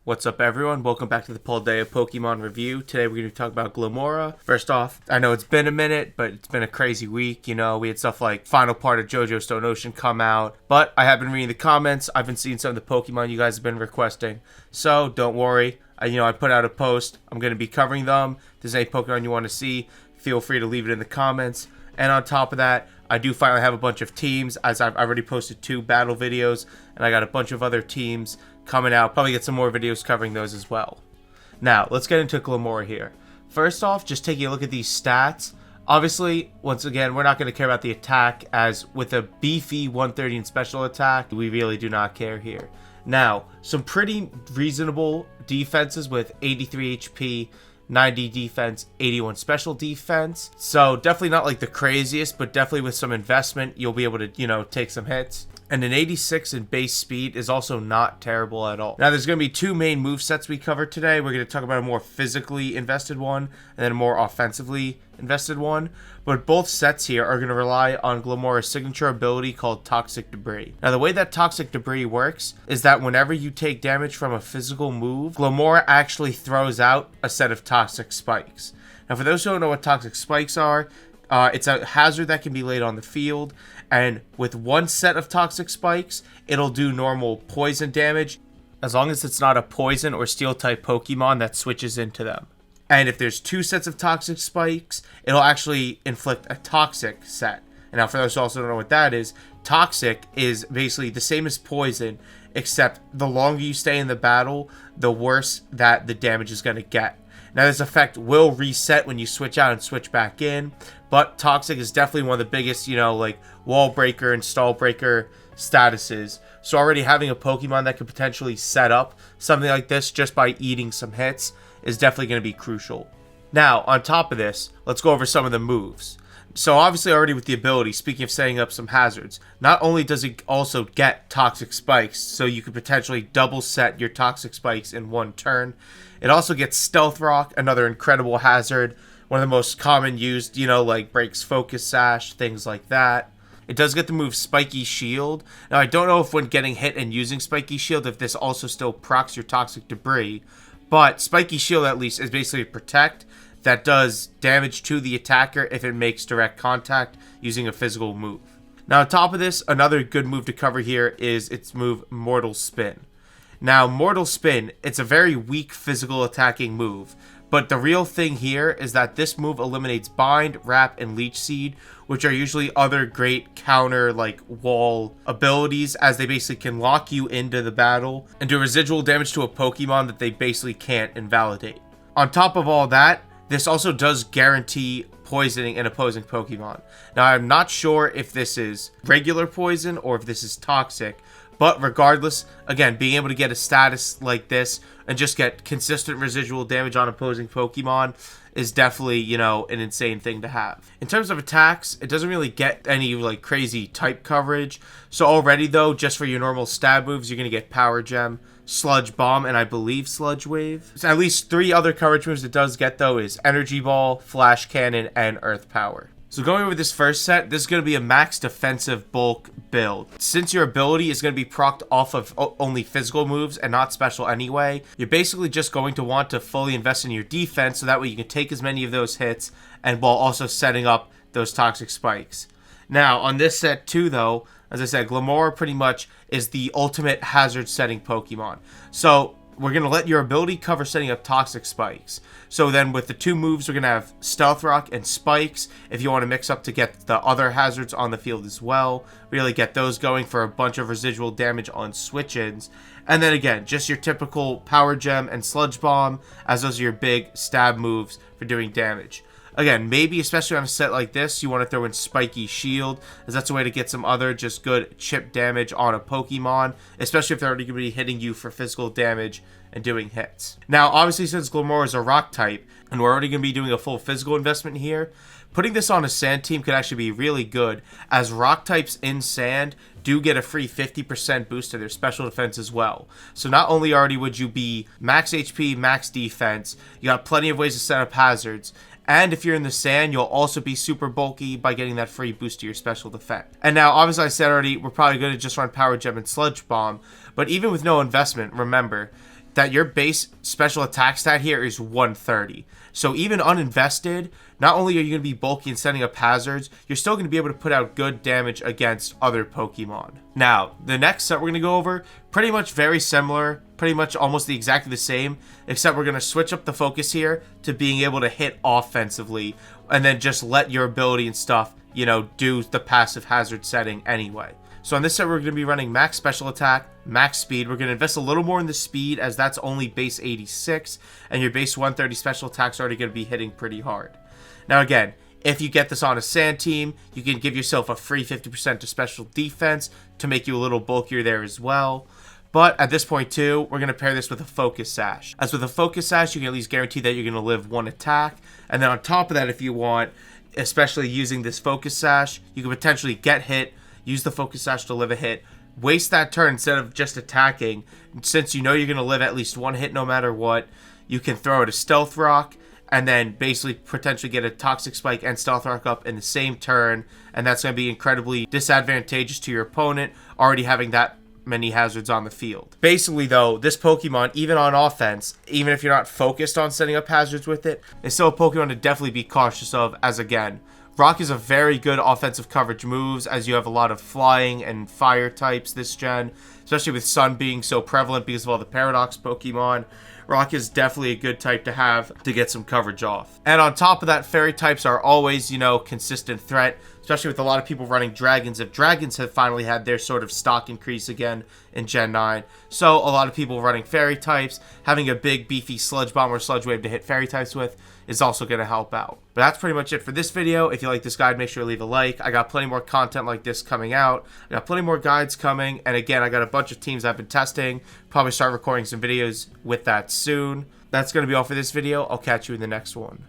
What's up, everyone? Welcome back to the Paldea Pokemon review. Today we're going to talk about Glimmora. First off, I know it's been a minute, but it's been a crazy week. You know, we had stuff like final part of Jojo Stone Ocean come out, but I have been reading the comments. I've been seeing some of the Pokemon you guys have been requesting, so don't worry. I put out a post. I'm going to be covering them. If there's any Pokemon you want to see, feel free to leave it in the comments. And on top of that, I do finally have a bunch of teams, as I've already posted 2 battle videos, and I got a bunch of other teams coming out. Probably get some more videos covering those as well. Now, let's get into Glimmora here. First off, just taking a look at these stats. Obviously, once again, we're not going to care about the attack, as with a beefy 130 in special attack, we really do not care here. Now, some pretty reasonable defenses with 83 HP, 90 defense, 81 special defense. So definitely not like the craziest, but definitely with some investment, you'll be able to, take some hits. And an 86 in base speed is also not terrible at all. Now, there's going to be 2 main movesets we cover today. We're going to talk about a more physically invested one and then a more offensively invested one. But both sets here are going to rely on Glimmora's signature ability called Toxic Debris. Now, the way that Toxic Debris works is that whenever you take damage from a physical move, Glimmora actually throws out a set of Toxic Spikes. Now, for those who don't know what Toxic Spikes are, it's a hazard that can be laid on the field, and with one set of Toxic Spikes, it'll do normal poison damage, as long as it's not a poison or steel type Pokemon that switches into them. And if there's 2 sets of Toxic Spikes, it'll actually inflict a Toxic set. And now for those who also don't know what that is, Toxic is basically the same as poison, except the longer you stay in the battle, the worse that the damage is going to get. Now, this effect will reset when you switch out and switch back in, but Toxic is definitely one of the biggest, like wall breaker and stall breaker statuses. So already having a Pokemon that could potentially set up something like this just by eating some hits is definitely going to be crucial. Now, on top of this, let's go over some of the moves. So obviously already with the ability, speaking of setting up some hazards, not only does it also get Toxic Spikes, so you could potentially double set your Toxic Spikes in one turn, it also gets Stealth Rock, another incredible hazard, one of the most common used, like breaks Focus Sash, things like that. It does get the move Spiky Shield. Now, I don't know if when getting hit and using Spiky Shield, if this also still procs your Toxic Debris, but Spiky Shield at least is basically Protect that does damage to the attacker if it makes direct contact using a physical move. Now, on top of this, another good move to cover here is its move Mortal Spin. Now, Mortal Spin, it's a very weak physical attacking move, but the real thing here is that this move eliminates Bind, Wrap, and Leech Seed, which are usually other great counter, wall abilities, as they basically can lock you into the battle and do residual damage to a Pokemon that they basically can't invalidate. On top of all that, this also does guarantee poisoning an opposing Pokemon. Now, I'm not sure if this is regular poison or if this is toxic, but regardless, again, being able to get a status like this and just get consistent residual damage on opposing Pokemon is definitely, an insane thing to have. In terms of attacks, it doesn't really get any, crazy type coverage. So already, though, just for your normal stab moves, you're going to get Power Gem, Sludge Bomb, and I believe Sludge Wave. So at least 3 other coverage moves it does get, though, is Energy Ball, Flash Cannon, and Earth Power. So going over this first set, this is going to be a max defensive bulk build. Since your ability is going to be procced off of only physical moves and not special anyway, you're basically just going to want to fully invest in your defense so that way you can take as many of those hits and while also setting up those Toxic Spikes. Now, on this set too, though, as I said, Glimmora pretty much is the ultimate hazard setting Pokemon. So we're going to let your ability cover setting up Toxic Spikes. So then with the 2 moves, we're going to have Stealth Rock and Spikes if you want to mix up to get the other hazards on the field as well. Really get those going for a bunch of residual damage on switch-ins. And then again, just your typical Power Gem and Sludge Bomb, as those are your big stab moves for doing damage. Again, maybe especially on a set like this, you want to throw in Spiky Shield, as that's a way to get some other just good chip damage on a Pokemon, especially if they're already going to be hitting you for physical damage and doing hits. Now, obviously, since Glimmora is a rock type, and we're already going to be doing a full physical investment here, putting this on a sand team could actually be really good, as rock types in sand do get a free 50% boost to their special defense as well. So not only already would you be max HP, max defense, you got plenty of ways to set up hazards, and if you're in the sand, you'll also be super bulky by getting that free boost to your special defense. And now, obviously, I said already, we're probably going to just run Power Gem and Sludge Bomb, but even with no investment, remember, that your base special attack stat here is 130. So even uninvested, not only are you going to be bulky and setting up hazards, you're still going to be able to put out good damage against other Pokemon. Now, the next set we're going to go over, pretty much very similar, pretty much almost exactly the same, except we're going to switch up the focus here to being able to hit offensively, and then just let your ability and stuff, you know, do the passive hazard setting anyway. So on this set, we're going to be running max special attack, max speed. We're going to invest a little more in the speed as that's only base 86, and your base 130 special attack's already going to be hitting pretty hard. Now again, if you get this on a sand team, you can give yourself a free 50% to special defense to make you a little bulkier there as well. But at this point too, we're going to pair this with a focus sash. As with a focus sash, you can at least guarantee that you're going to live one attack. And then on top of that, if you want, especially using this focus sash, you can potentially get hit, use the focus sash to live a hit, waste that turn instead of just attacking. Since you know you're going to live at least one hit no matter what, you can throw out a stealth rock and then basically potentially get a toxic spike and stealth rock up in the same turn, and that's going to be incredibly disadvantageous to your opponent already having that many hazards on the field. Basically though, this Pokemon, even on offense, even if you're not focused on setting up hazards with it, is still a Pokemon to definitely be cautious of, as again, Rock is a very good offensive coverage moves as you have a lot of flying and fire types this gen, especially with Sun being so prevalent because of all the Paradox Pokemon. Rock is definitely a good type to have to get some coverage off. And on top of that, fairy types are always, you know, consistent threat, especially with a lot of people running dragons. If dragons have finally had their sort of stock increase again in Gen 9. So a lot of people running fairy types, having a big beefy sludge bomb or sludge wave to hit fairy types with is also going to help out. But that's pretty much it for this video. If you like this guide, make sure to leave a like. I got plenty more content like this coming out. I got plenty more guides coming. And again, I got a bunch of teams I've been testing. Probably start recording some videos with that soon. That's going to be all for this video. I'll catch you in the next one.